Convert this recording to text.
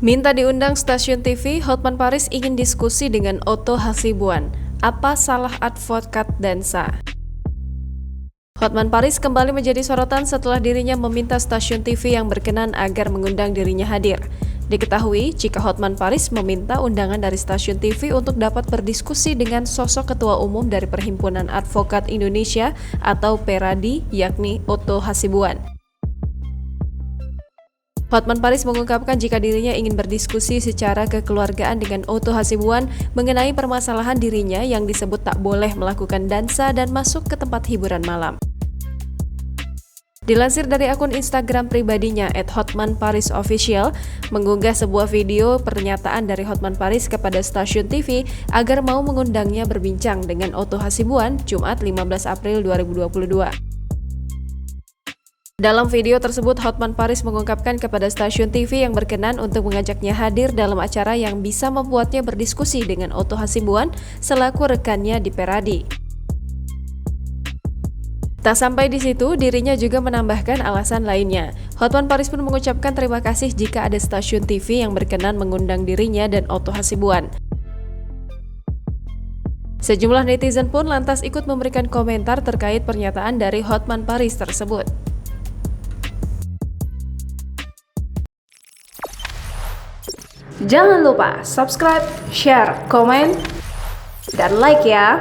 Minta diundang stasiun TV, Hotman Paris ingin diskusi dengan Otto Hasibuan. Apa salah advokat Dansa? Hotman Paris kembali menjadi sorotan setelah dirinya meminta stasiun TV yang berkenan agar mengundang dirinya hadir. Diketahui jika Hotman Paris meminta undangan dari stasiun TV untuk dapat berdiskusi dengan sosok ketua umum dari Perhimpunan Advokat Indonesia atau PERADI, yakni Otto Hasibuan. Hotman Paris mengungkapkan jika dirinya ingin berdiskusi secara kekeluargaan dengan Otto Hasibuan mengenai permasalahan dirinya yang disebut tak boleh melakukan dansa dan masuk ke tempat hiburan malam. Dilansir dari akun Instagram pribadinya @hotmanparisofficial, mengunggah sebuah video pernyataan dari Hotman Paris kepada stasiun TV agar mau mengundangnya berbincang dengan Otto Hasibuan Jumat 15 April 2022. Dalam video tersebut, Hotman Paris mengungkapkan kepada stasiun TV yang berkenan untuk mengajaknya hadir dalam acara yang bisa membuatnya berdiskusi dengan Otto Hasibuan selaku rekannya di PERADI. Tak sampai di situ, dirinya juga menambahkan alasan lainnya. Hotman Paris pun mengucapkan terima kasih jika ada stasiun TV yang berkenan mengundang dirinya dan Otto Hasibuan. Sejumlah netizen pun lantas ikut memberikan komentar terkait pernyataan dari Hotman Paris tersebut. Jangan lupa subscribe, share, komen, dan like ya!